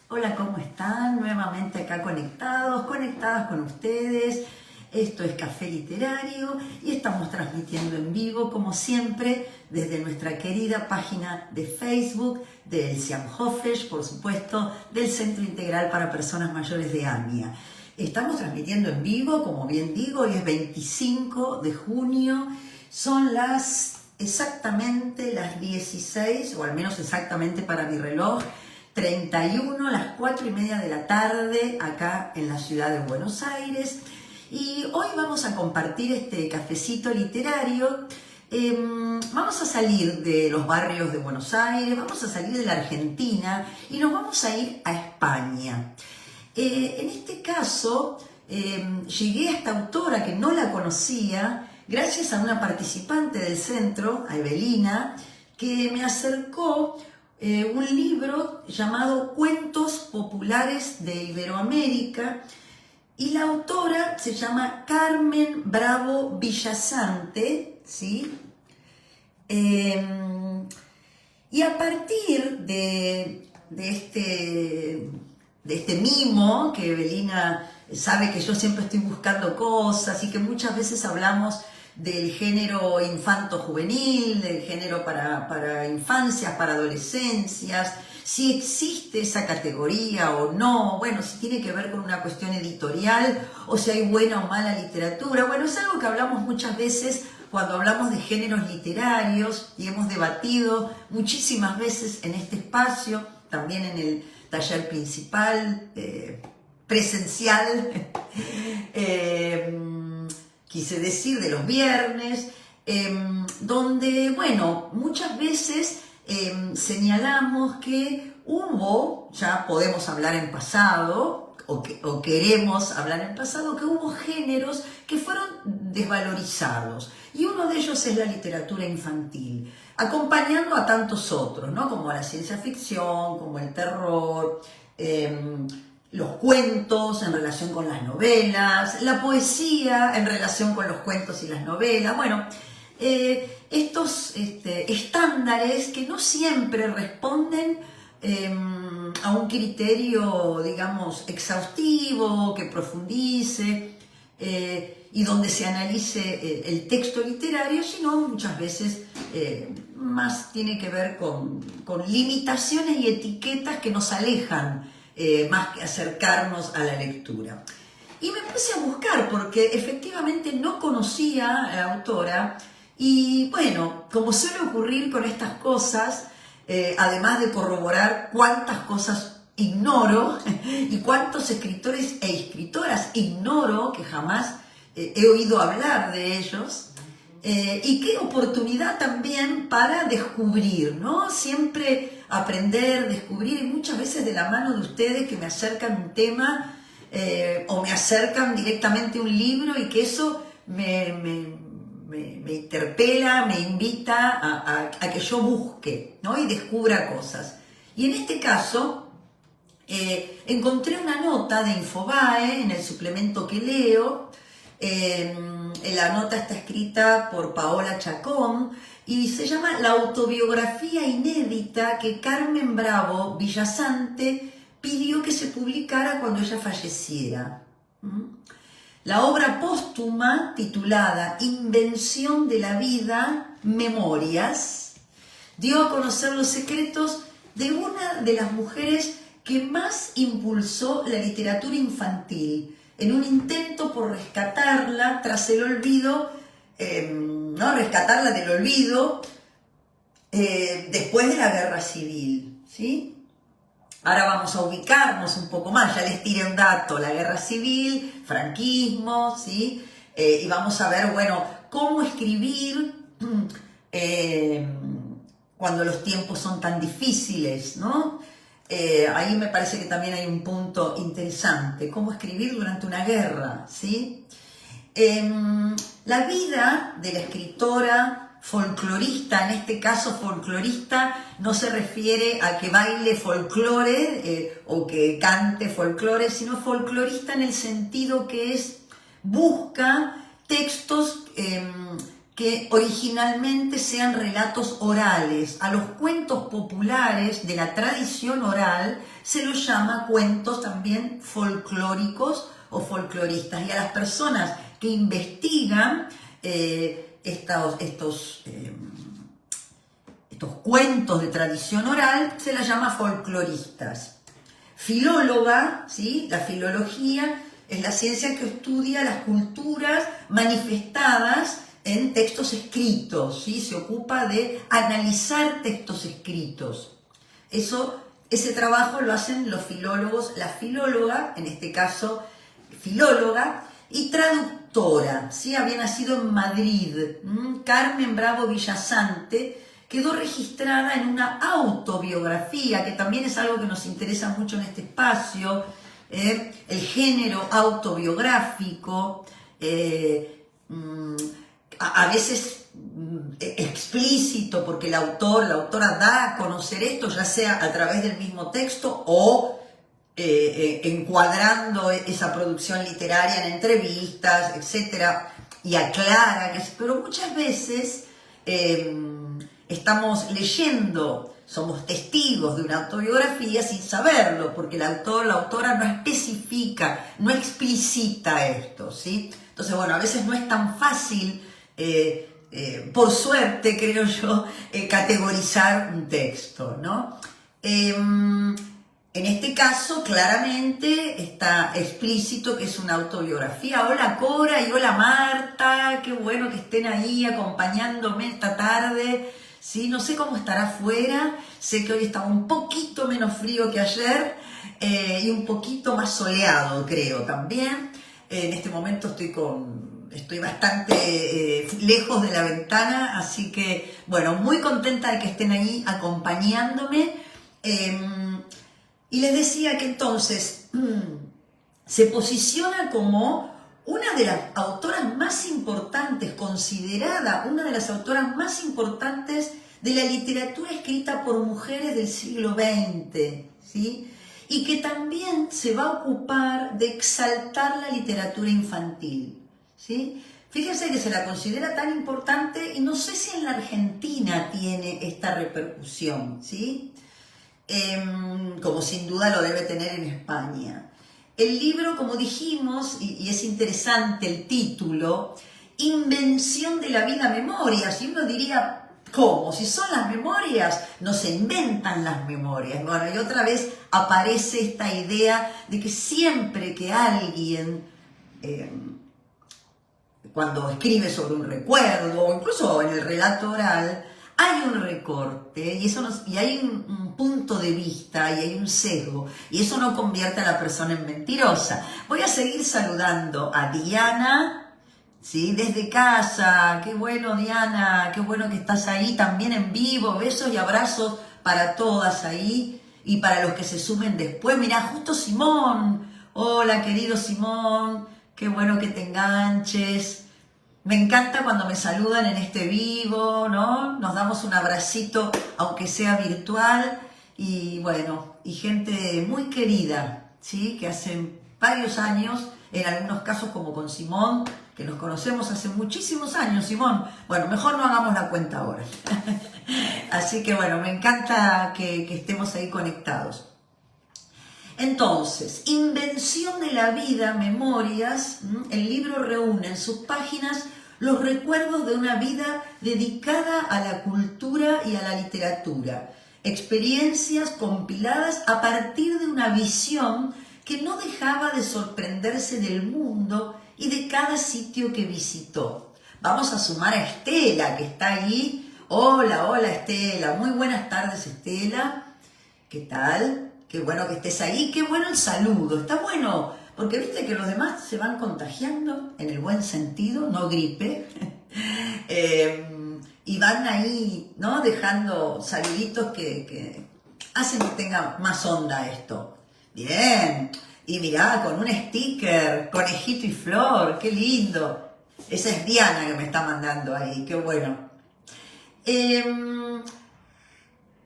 Hola, ¿cómo están? Nuevamente acá conectadas con ustedes. Esto es Café Literario y estamos transmitiendo en vivo, como siempre, desde nuestra querida página de Facebook del Siam-Hofesh, por supuesto, del Centro Integral para Personas Mayores de AMIA. Estamos transmitiendo en vivo, como bien digo, hoy es 25 de junio, son exactamente las 16, o al menos exactamente para mi reloj, 31, las 4:30 de la tarde, acá en la ciudad de Buenos Aires. Y hoy vamos a compartir este cafecito literario. Vamos a salir de los barrios de Buenos Aires, vamos a salir de la Argentina y nos vamos a ir a España. En este caso, llegué a esta autora que no la conocía gracias a una participante del centro, a Evelina, que me acercó un libro llamado Cuentos Populares de Iberoamérica, y la autora se llama Carmen Bravo Villasante, ¿sí? Y a partir de este mimo, que Evelina sabe que yo siempre estoy buscando cosas y que muchas veces hablamos del género infanto-juvenil, del género para infancias, para adolescencias, si existe esa categoría o no, bueno, si tiene que ver con una cuestión editorial o si hay buena o mala literatura. Bueno, es algo que hablamos muchas veces cuando hablamos de géneros literarios y hemos debatido muchísimas veces en este espacio, también en el taller principal, presencial, quise decir, de los viernes, donde, bueno, muchas veces señalamos que hubo, ya podemos hablar en pasado, o queremos hablar en pasado, que hubo géneros que fueron desvalorizados. Y uno de ellos es la literatura infantil, acompañando a tantos otros, ¿no? Como la ciencia ficción, como el terror, los cuentos en relación con las novelas, la poesía en relación con los cuentos y las novelas. Bueno, estos estándares que no siempre responden a un criterio, digamos, exhaustivo, que profundice y donde se analice el texto literario, sino muchas veces más tiene que ver con limitaciones y etiquetas que nos alejan más que acercarnos a la lectura. Y me puse a buscar porque efectivamente no conocía a la autora y bueno, como suele ocurrir con estas cosas, además de corroborar cuántas cosas ignoro y cuántos escritores e escritoras ignoro que jamás he oído hablar de ellos, y qué oportunidad también para descubrir, ¿no? Siempre aprender, descubrir, y muchas veces de la mano de ustedes que me acercan un tema o me acercan directamente un libro y que eso me interpela, me invita a que yo busque, ¿no? Y descubra cosas. Y en este caso encontré una nota de Infobae en el suplemento que leo. La nota está escrita por Paola Chacón y se llama La autobiografía inédita que Carmen Bravo Villasante pidió que se publicara cuando ella falleciera. La obra póstuma titulada Invención de la vida, Memorias, dio a conocer los secretos de una de las mujeres que más impulsó la literatura infantil, en un intento por rescatarla tras el olvido, rescatarla del olvido después de la Guerra Civil, ¿sí? Ahora vamos a ubicarnos un poco más, ya les tiré un dato, la Guerra Civil, franquismo, ¿sí? Y vamos a ver, bueno, cómo escribir cuando los tiempos son tan difíciles, ¿no? Ahí me parece que también hay un punto interesante, cómo escribir durante una guerra, ¿sí? La vida de la escritora folclorista, en este caso folclorista, no se refiere a que baile folclore o que cante folclore, sino folclorista en el sentido que busca textos que originalmente sean relatos orales. A los cuentos populares de la tradición oral se los llama cuentos también folclóricos o folcloristas. Y a las personas que investigan estos cuentos de tradición oral se las llama folcloristas. Filóloga, ¿sí? La filología es la ciencia que estudia las culturas manifestadas en textos escritos, ¿sí? Se ocupa de analizar textos escritos. Ese trabajo lo hacen los filólogos, la filóloga, en este caso filóloga, y traductora, ¿sí? Había nacido en Madrid. Carmen Bravo Villasante quedó registrada en una autobiografía, que también es algo que nos interesa mucho en este espacio, el género autobiográfico, a veces explícito, porque la autora da a conocer esto, ya sea a través del mismo texto o encuadrando esa producción literaria en entrevistas, etcétera, y aclara pero muchas veces estamos leyendo, somos testigos de una autobiografía sin saberlo, porque el autor, la autora no especifica, no explicita esto, ¿sí? Entonces, bueno, a veces no es tan fácil, por suerte, creo yo, categorizar un texto, ¿no? En este caso, claramente está explícito que es una autobiografía. Hola Cora y hola Marta, qué bueno que estén ahí acompañándome esta tarde. ¿Sí? No sé cómo estará afuera, sé que hoy está un poquito menos frío que ayer y un poquito más soleado, creo, también. En este momento estoy bastante lejos de la ventana, así que, bueno, muy contenta de que estén ahí acompañándome. Y les decía que entonces se posiciona como una de las autoras más importantes, considerada una de las autoras más importantes de la literatura escrita por mujeres del siglo XX, ¿sí? Y que también se va a ocupar de exaltar la literatura infantil, ¿sí? Fíjense que se la considera tan importante y no sé si en la Argentina tiene esta repercusión, ¿sí? Como sin duda lo debe tener en España. El libro, como dijimos, y es interesante el título, Invención de la vida, memorias, y uno diría, ¿cómo? Si son las memorias, no se inventan las memorias. Bueno, y otra vez aparece esta idea de que siempre que alguien, cuando escribe sobre un recuerdo, o incluso en el relato oral, hay un recorte y hay un punto de vista y hay un sesgo y eso no convierte a la persona en mentirosa. Voy a seguir saludando a Diana, ¿sí? Desde casa. Qué bueno, Diana, qué bueno que estás ahí también en vivo. Besos y abrazos para todas ahí y para los que se sumen después. Mirá, justo Simón. Hola, querido Simón, qué bueno que te enganches. Me encanta cuando me saludan en este vivo, ¿no? Nos damos un abracito, aunque sea virtual, y bueno, y gente muy querida, ¿sí? Que hace varios años, en algunos casos como con Simón, que nos conocemos hace muchísimos años, Simón. Bueno, mejor no hagamos la cuenta ahora. Así que bueno, me encanta que estemos ahí conectados. Entonces, Invención de la vida, memorias, el libro reúne en sus páginas los recuerdos de una vida dedicada a la cultura y a la literatura, experiencias compiladas a partir de una visión que no dejaba de sorprenderse del mundo y de cada sitio que visitó. Vamos a sumar a Estela, que está ahí. Hola, hola Estela, muy buenas tardes Estela, ¿qué tal? Qué bueno que estés ahí, qué bueno el saludo, está bueno, porque viste que los demás se van contagiando, en el buen sentido, no gripe, y van ahí, ¿no? Dejando saluditos que hacen que tenga más onda esto. Bien, y mirá, con un sticker, conejito y flor, qué lindo. Esa es Diana que me está mandando ahí, qué bueno.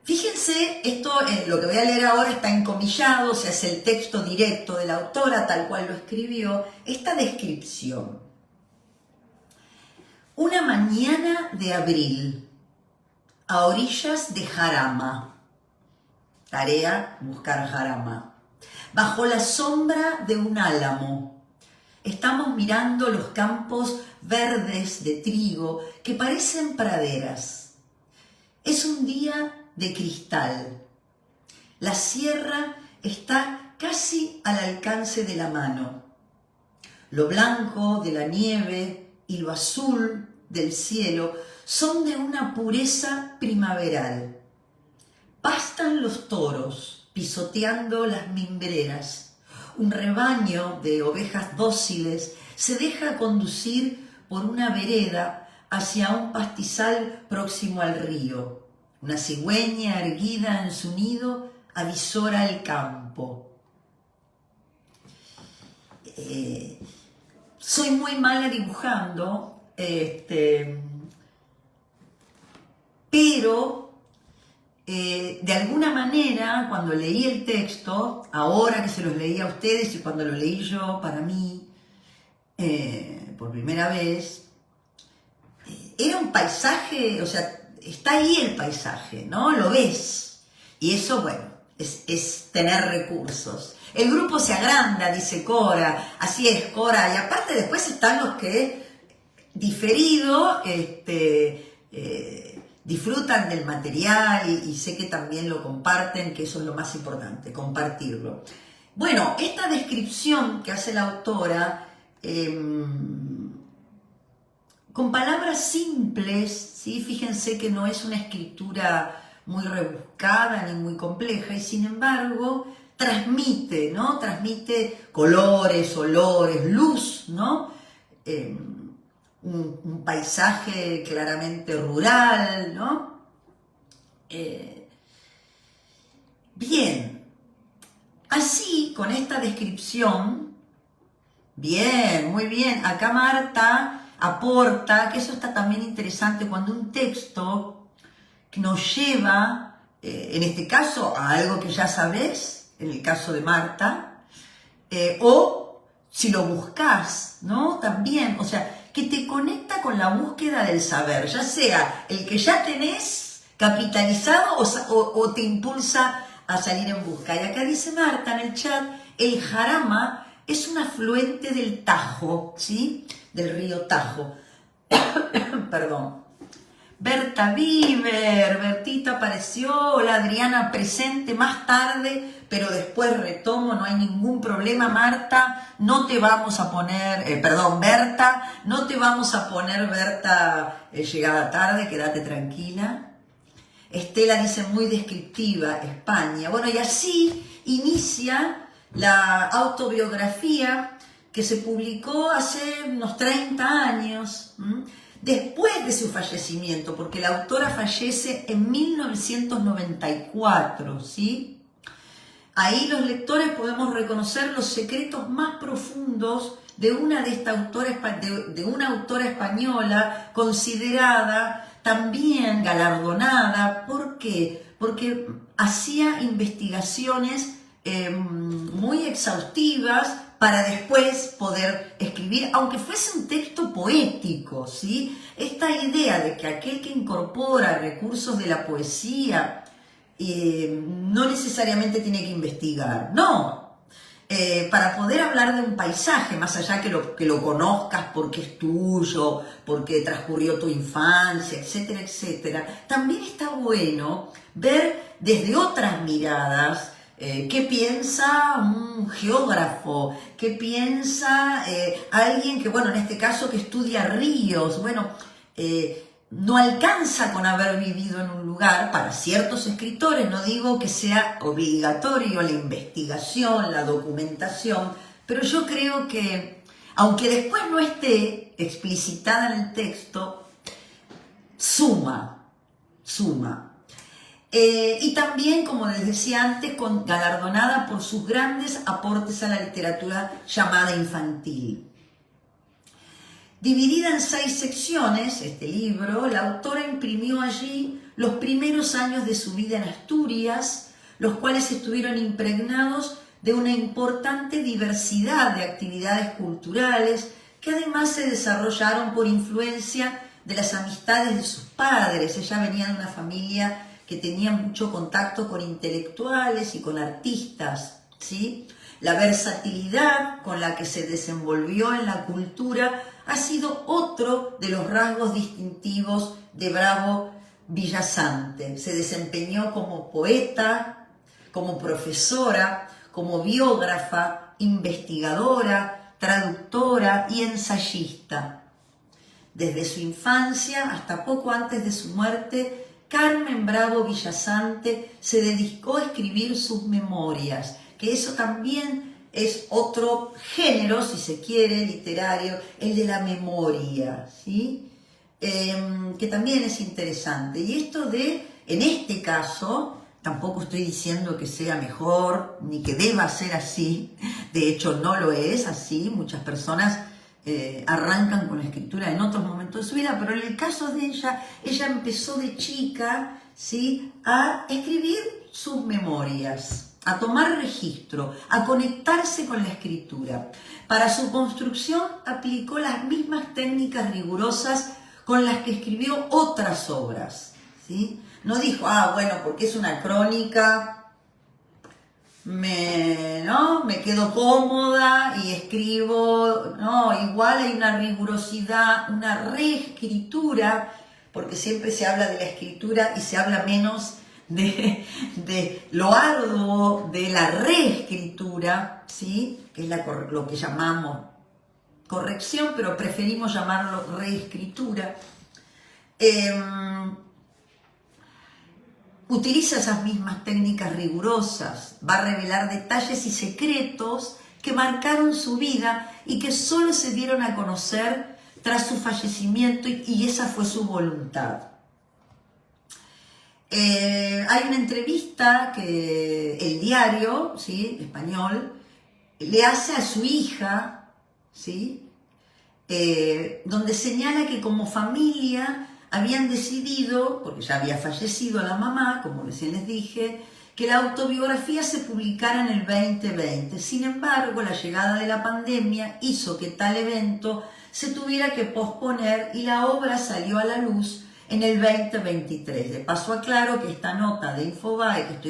Fíjense, esto, lo que voy a leer ahora está encomillado, o sea, es el texto directo de la autora, tal cual lo escribió, esta descripción. Una mañana de abril, a orillas de Jarama. Tarea, buscar Jarama. Bajo la sombra de un álamo. Estamos mirando los campos verdes de trigo que parecen praderas. Es un día de cristal. La sierra está casi al alcance de la mano. Lo blanco de la nieve y lo azul del cielo son de una pureza primaveral. Pastan los toros pisoteando las mimbreras. Un rebaño de ovejas dóciles se deja conducir por una vereda hacia un pastizal próximo al río. Una cigüeña erguida en su nido avisora el campo. Soy muy mala dibujando, pero de alguna manera cuando leí el texto, ahora que se los leí a ustedes y cuando lo leí yo para mí por primera vez, era un paisaje, o sea, está ahí el paisaje, ¿no? Lo ves. Y eso, bueno, es tener recursos. El grupo se agranda, dice Cora, así es, Cora, y aparte después están los que diferido disfrutan del material y sé que también lo comparten, que eso es lo más importante, compartirlo. Bueno, esta descripción que hace la autora, con palabras simples, ¿sí? Fíjense que no es una escritura muy rebuscada ni muy compleja y sin embargo transmite, ¿no? Transmite colores, olores, luz, ¿no? Un paisaje claramente rural, ¿no? Bien, así con esta descripción, bien, muy bien, acá Marta aporta, que eso está también interesante cuando un texto que nos lleva, en este caso, a algo que ya sabés, en el caso de Marta, o si lo buscas, ¿no? También, o sea, que te conecta con la búsqueda del saber, ya sea el que ya tenés capitalizado o te impulsa a salir en busca. Y acá dice Marta en el chat, el Jarama es un afluente del Tajo, ¿sí? Del río Tajo. Perdón. Berta Viver, Bertita apareció, hola Adriana presente más tarde, pero después retomo, no hay ningún problema Marta, no te vamos a poner, Berta, no te vamos a poner Berta llegada tarde, quédate tranquila. Estela dice muy descriptiva, España. Bueno, y así inicia la autobiografía que se publicó hace unos 30 años, después de su fallecimiento, porque la autora fallece en 1994, ¿sí? Ahí los lectores podemos reconocer los secretos más profundos de una autora española considerada también galardonada. ¿Por qué? Porque hacía investigaciones muy exhaustivas para después poder escribir, aunque fuese un texto poético, ¿sí? Esta idea de que aquel que incorpora recursos de la poesía no necesariamente tiene que investigar, no. Para poder hablar de un paisaje, más allá que lo conozcas porque es tuyo, porque transcurrió tu infancia, etcétera, etcétera, también está bueno ver desde otras miradas qué piensa un geógrafo, qué piensa alguien que, bueno, en este caso que estudia ríos, bueno, no alcanza con haber vivido en un lugar. Para ciertos escritores, no digo que sea obligatorio la investigación, la documentación, pero yo creo que, aunque después no esté explicitada en el texto, suma. Y también, como les decía antes, galardonada por sus grandes aportes a la literatura llamada infantil. Dividida en 6 secciones, este libro, la autora imprimió allí los primeros años de su vida en Asturias, los cuales estuvieron impregnados de una importante diversidad de actividades culturales que además se desarrollaron por influencia de las amistades de sus padres. Ella venía de una familia que tenía mucho contacto con intelectuales y con artistas, ¿sí? La versatilidad con la que se desenvolvió en la cultura ha sido otro de los rasgos distintivos de Bravo Villasante. Se desempeñó como poeta, como profesora, como biógrafa, investigadora, traductora y ensayista. Desde su infancia hasta poco antes de su muerte, Carmen Bravo Villasante se dedicó a escribir sus memorias, que eso también es otro género, si se quiere, literario, el de la memoria, ¿sí? Que también es interesante. Y esto en este caso, tampoco estoy diciendo que sea mejor, ni que deba ser así, de hecho no lo es así, muchas personas arrancan con la escritura en otros momentos de su vida, pero en el caso de ella empezó de chica, ¿sí?, a escribir sus memorias, a tomar registro, a conectarse con la escritura. Para su construcción aplicó las mismas técnicas rigurosas con las que escribió otras obras, ¿sí? No dijo, bueno, porque es una crónica, me quedo cómoda y escribo. No, igual hay una rigurosidad, una reescritura, porque siempre se habla de la escritura y se habla menos de lo arduo de la reescritura, ¿sí?, que es lo que llamamos corrección, pero preferimos llamarlo reescritura. Utiliza esas mismas técnicas rigurosas, va a revelar detalles y secretos que marcaron su vida y que solo se dieron a conocer tras su fallecimiento, y esa fue su voluntad. Hay una entrevista que el diario, ¿sí?, español le hace a su hija, ¿sí?, donde señala que como familia habían decidido, porque ya había fallecido la mamá, como recién les dije, que la autobiografía se publicara en el 2020. Sin embargo, la llegada de la pandemia hizo que tal evento se tuviera que posponer y la obra salió a la luz en el 2023. De paso aclaro que esta nota de Infobae,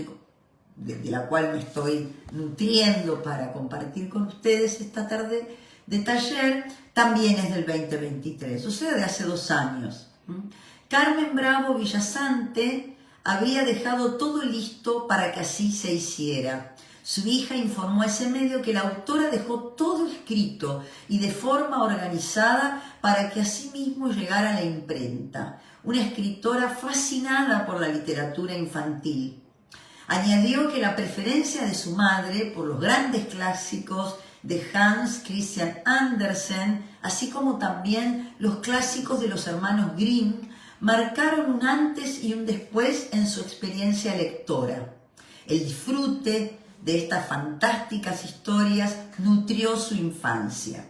de la cual me estoy nutriendo para compartir con ustedes esta tarde de taller, también es del 2023, o sea, de hace 2 años. Carmen Bravo Villasante había dejado todo listo para que así se hiciera. Su hija informó a ese medio que la autora dejó todo escrito y de forma organizada para que así mismo llegara a la imprenta. Una escritora fascinada por la literatura infantil. Añadió que la preferencia de su madre por los grandes clásicos de Hans Christian Andersen, así como también los clásicos de los hermanos Grimm, marcaron un antes y un después en su experiencia lectora. El disfrute de estas fantásticas historias nutrió su infancia.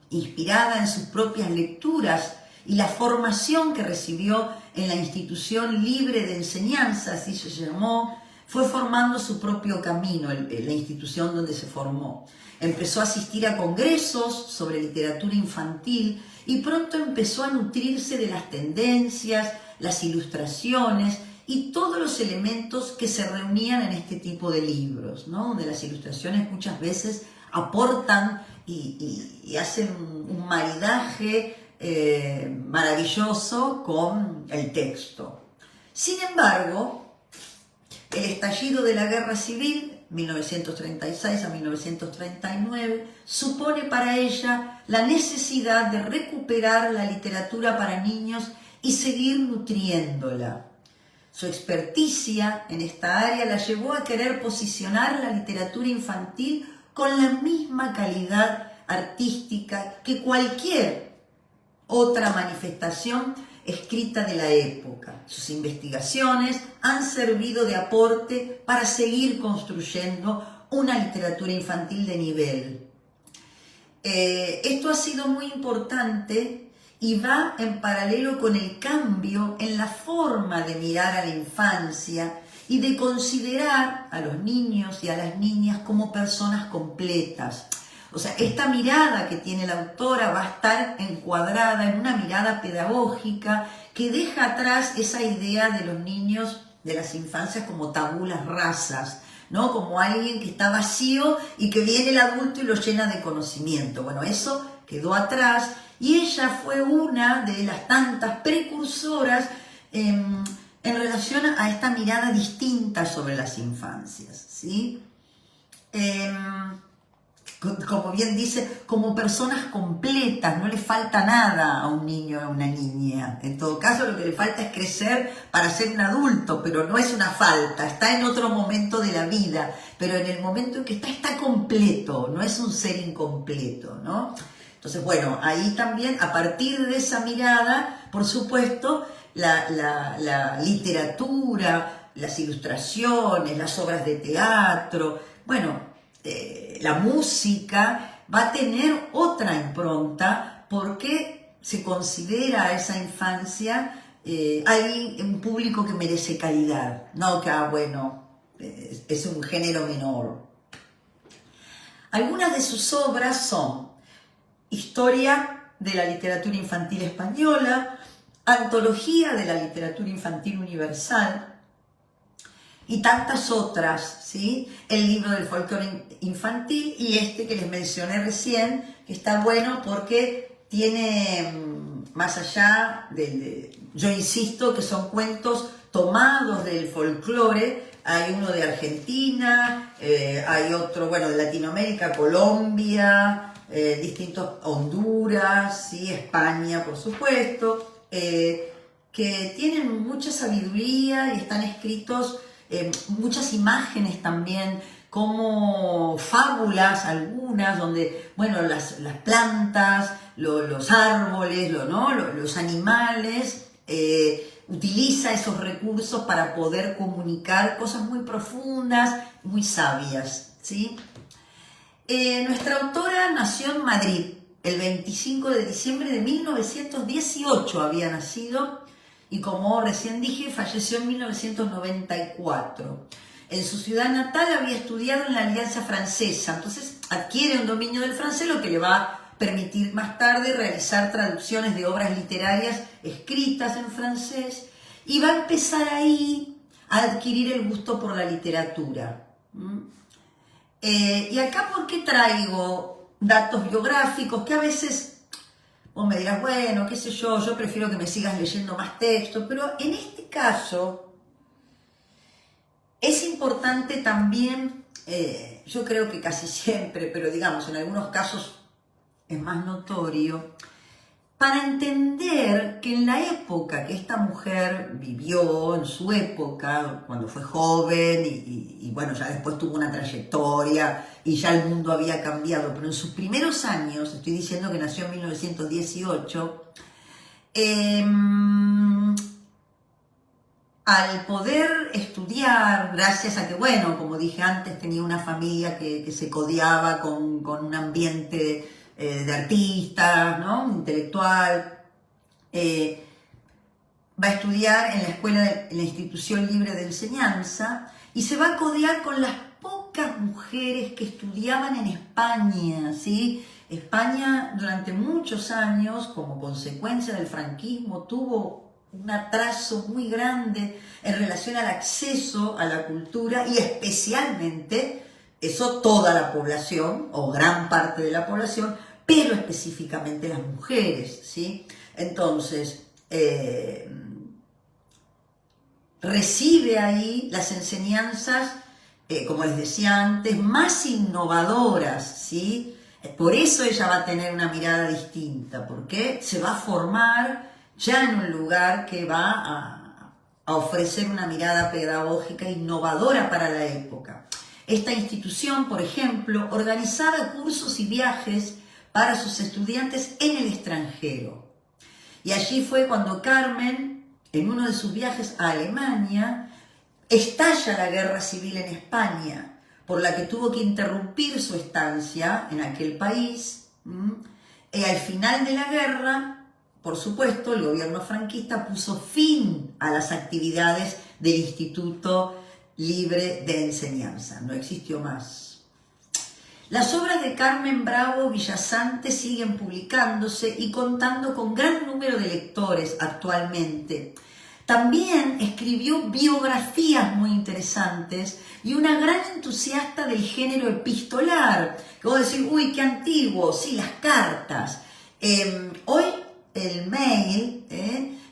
Inspirada en sus propias lecturas y la formación que recibió en la institución libre de enseñanza, así se llamó, fue formando su propio camino en la institución donde se formó. Empezó a asistir a congresos sobre literatura infantil y pronto empezó a nutrirse de las tendencias, las ilustraciones y todos los elementos que se reunían en este tipo de libros, ¿no?, donde las ilustraciones muchas veces aportan y hacen un maridaje maravilloso con el texto. Sin embargo, el estallido de la Guerra Civil, 1936 a 1939, supone para ella la necesidad de recuperar la literatura para niños y seguir nutriéndola. Su experticia en esta área la llevó a querer posicionar la literatura infantil con la misma calidad artística que cualquier otra manifestación escrita de la época. Sus investigaciones han servido de aporte para seguir construyendo una literatura infantil de nivel. Esto ha sido muy importante y va en paralelo con el cambio en la forma de mirar a la infancia y de considerar a los niños y a las niñas como personas completas. O sea, esta mirada que tiene la autora va a estar encuadrada en una mirada pedagógica que deja atrás esa idea de los niños, de las infancias como tabulas rasas, ¿no? Como alguien que está vacío y que viene el adulto y lo llena de conocimiento. Bueno, eso quedó atrás y ella fue una de las tantas precursoras en relación a esta mirada distinta sobre las infancias, ¿sí? Como bien dice, como personas completas, no le falta nada a un niño o a una niña. En todo caso, lo que le falta es crecer para ser un adulto, pero no es una falta, está en otro momento de la vida, pero en el momento en que está completo, no es un ser incompleto, ¿no? Entonces, bueno, ahí también, a partir de esa mirada, por supuesto, la literatura, las ilustraciones, las obras de teatro, bueno, la música va a tener otra impronta porque se considera a esa infancia hay un público que merece calidad, no que, bueno, es un género menor. Algunas de sus obras son Historia de la literatura infantil española, Antología de la literatura infantil universal, y tantas otras, ¿sí? El libro del folclore infantil y este que les mencioné recién, que está bueno porque tiene, más allá yo insisto que son cuentos tomados del folclore. Hay uno de Argentina, hay otro, bueno, de Latinoamérica, Colombia, distintos, Honduras, ¿sí? España, por supuesto, que tienen mucha sabiduría y están escritos muchas imágenes también, como fábulas algunas, donde, bueno, las plantas, los árboles, los animales, utiliza esos recursos para poder comunicar cosas muy profundas, muy sabias, ¿sí? Nuestra autora nació en Madrid, el 25 de diciembre de 1918 había nacido, y como recién dije, falleció en 1994. En su ciudad natal había estudiado en la Alianza Francesa, entonces adquiere un dominio del francés, lo que le va a permitir más tarde realizar traducciones de obras literarias escritas en francés, y va a empezar ahí a adquirir el gusto por la literatura. Y acá, ¿por qué traigo datos biográficos que a veces... Vos me dirás, bueno, qué sé yo prefiero que me sigas leyendo más texto, pero en este caso es importante también, yo creo que casi siempre, pero digamos, en algunos casos es más notorio, para entender que en la época que esta mujer vivió, en su época, cuando fue joven y bueno, ya después tuvo una trayectoria y ya el mundo había cambiado, pero en sus primeros años, estoy diciendo que nació en 1918, al poder estudiar, gracias a que, bueno, como dije antes, tenía una familia que se codeaba con un ambiente de artistas, ¿no? Intelectual, va a estudiar en la escuela, en la Institución Libre de Enseñanza, y se va a codear con las pocas mujeres que estudiaban en España, ¿sí? España durante muchos años, como consecuencia del franquismo, tuvo un atraso muy grande en relación al acceso a la cultura, y especialmente, eso toda la población, o gran parte de la población, pero específicamente las mujeres, ¿sí? Entonces, recibe ahí las enseñanzas, como les decía antes, más innovadoras, ¿sí? Por eso ella va a tener una mirada distinta, porque se va a formar ya en un lugar que va a ofrecer una mirada pedagógica innovadora para la época. Esta institución, por ejemplo, organizaba cursos y viajes para sus estudiantes en el extranjero. Y allí fue cuando Carmen, en uno de sus viajes a Alemania, estalla la guerra civil en España, por la que tuvo que interrumpir su estancia en aquel país. Y al final de la guerra, por supuesto, el gobierno franquista puso fin a las actividades del Instituto Libre de Enseñanza. No existió más. Las obras de Carmen Bravo Villasante siguen publicándose y contando con gran número de lectores actualmente. También escribió biografías muy interesantes y una gran entusiasta del género epistolar. Que vos decís, uy, qué antiguo, sí, las cartas. Hoy el mail,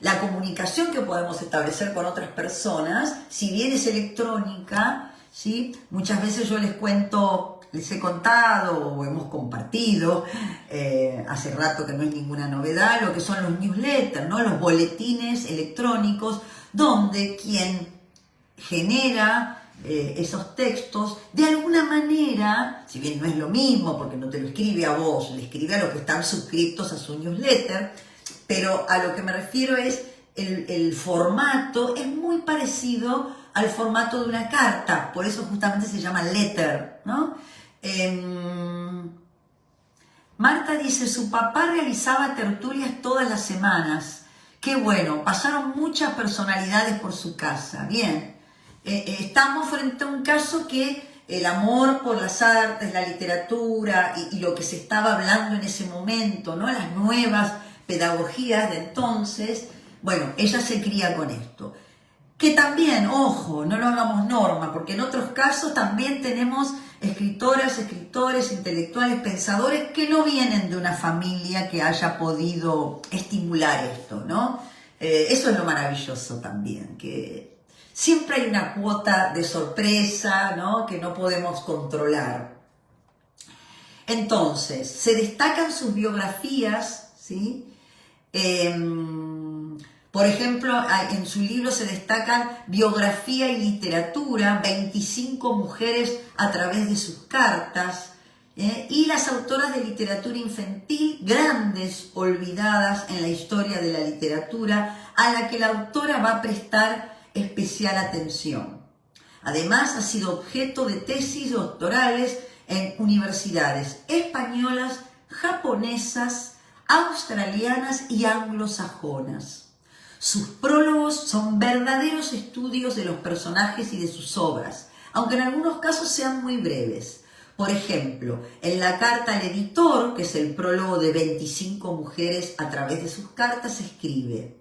la comunicación que podemos establecer con otras personas, si bien es electrónica, ¿sí? Muchas veces yo les he contado o hemos compartido, hace rato que no es ninguna novedad, lo que son los newsletters, ¿no? Los boletines electrónicos, donde quien genera esos textos, de alguna manera, si bien no es lo mismo, porque no te lo escribe a vos, le escribe a los que están suscriptos a su newsletter, pero a lo que me refiero es, el formato es muy parecido al formato de una carta, por eso justamente se llama letter, ¿no? Marta dice, su papá realizaba tertulias todas las semanas. Qué bueno, pasaron muchas personalidades por su casa. Bien, estamos frente a un caso que el amor por las artes, la literatura y lo que se estaba hablando en ese momento, ¿no? Las nuevas pedagogías de entonces, bueno, ella se cría con esto. Que también, ojo, no lo hagamos norma, porque en otros casos también tenemos escritoras, escritores, intelectuales, pensadores que no vienen de una familia que haya podido estimular esto, ¿no? Eso es lo maravilloso también, que siempre hay una cuota de sorpresa, ¿no? Que no podemos controlar. Entonces, se destacan sus biografías, ¿sí? Por ejemplo, en su libro se destacan biografía y literatura, 25 mujeres a través de sus cartas, y las autoras de literatura infantil, grandes olvidadas en la historia de la literatura, a la que la autora va a prestar especial atención. Además, ha sido objeto de tesis doctorales en universidades españolas, japonesas, australianas y anglosajonas. Sus prólogos son verdaderos estudios de los personajes y de sus obras, aunque en algunos casos sean muy breves. Por ejemplo, en la carta al editor, que es el prólogo de 25 mujeres a través de sus cartas, escribe: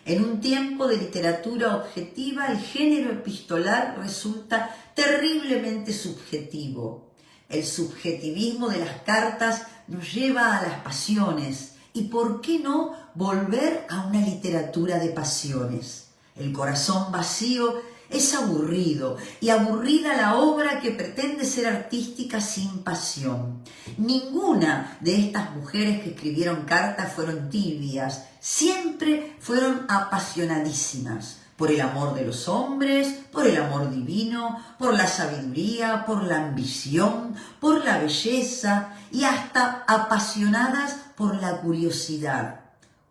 en un tiempo de literatura objetiva, el género epistolar resulta terriblemente subjetivo. El subjetivismo de las cartas nos lleva a las pasiones. ¿Y por qué no volver a una literatura de pasiones? El corazón vacío es aburrido, y aburrida la obra que pretende ser artística sin pasión. Ninguna de estas mujeres que escribieron cartas fueron tibias, siempre fueron apasionadísimas. Por el amor de los hombres, por el amor divino, por la sabiduría, por la ambición, por la belleza y hasta apasionadas por la curiosidad.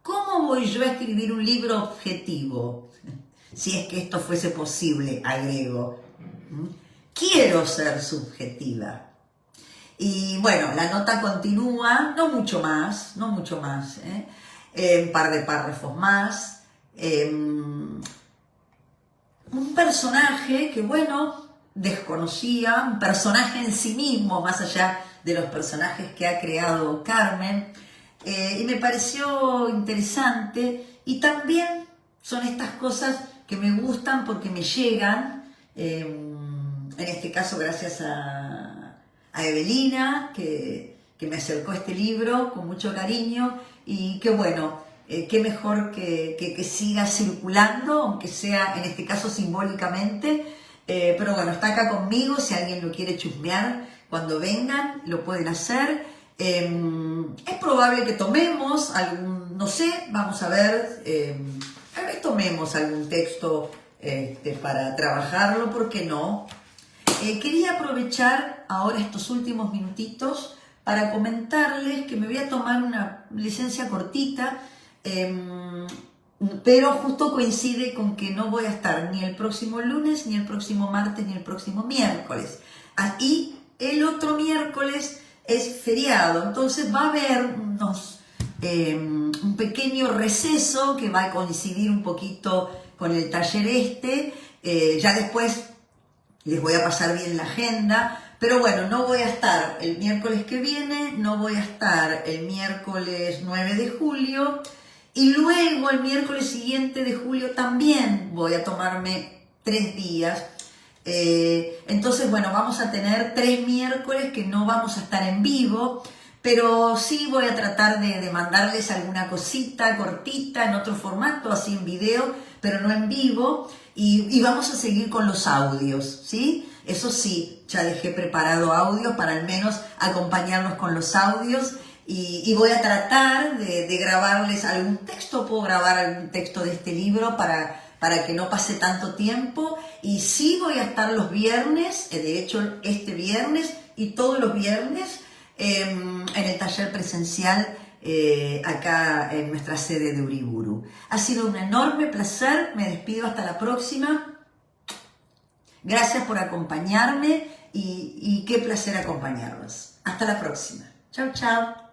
¿Cómo voy yo a escribir un libro objetivo? Si es que esto fuese posible, agrego. Quiero ser subjetiva. Y bueno, la nota continúa, no mucho más, un par de párrafos más. Un personaje que, bueno, desconocía, un personaje en sí mismo, más allá de los personajes que ha creado Carmen, y me pareció interesante, y también son estas cosas que me gustan porque me llegan, en este caso gracias a Evelina, que me acercó este libro con mucho cariño, y que bueno, qué mejor que siga circulando, aunque sea en este caso simbólicamente, pero bueno, está acá conmigo, si alguien lo quiere chusmear, cuando vengan lo pueden hacer. Es probable que tomemos algún, no sé, vamos a ver, tal vez tomemos algún texto para trabajarlo, ¿por qué no? Quería aprovechar ahora estos últimos minutitos para comentarles que me voy a tomar una licencia cortita, pero justo coincide con que no voy a estar ni el próximo lunes, ni el próximo martes, ni el próximo miércoles. Y el otro miércoles es feriado, entonces va a haber un pequeño receso que va a coincidir un poquito con el taller ya después les voy a pasar bien la agenda, Pero bueno, no voy a estar el miércoles que viene, no voy a estar el miércoles 9 de julio y luego el miércoles siguiente de julio también voy a tomarme 3 días. Entonces, bueno, vamos a tener 3 miércoles que no vamos a estar en vivo, pero sí voy a tratar de mandarles alguna cosita cortita en otro formato, así en video, pero no en vivo, y vamos a seguir con los audios, ¿sí? Eso sí, ya dejé preparado audios para al menos acompañarnos con los audios y voy a tratar de grabarles algún texto, puedo grabar algún texto de este libro para que no pase tanto tiempo. Y sí voy a estar los viernes, de hecho este viernes y todos los viernes en el taller presencial acá en nuestra sede de Uriburu. Ha sido un enorme placer, me despido hasta la próxima. Gracias por acompañarme y qué placer acompañarlos. Hasta la próxima. Chao, chao.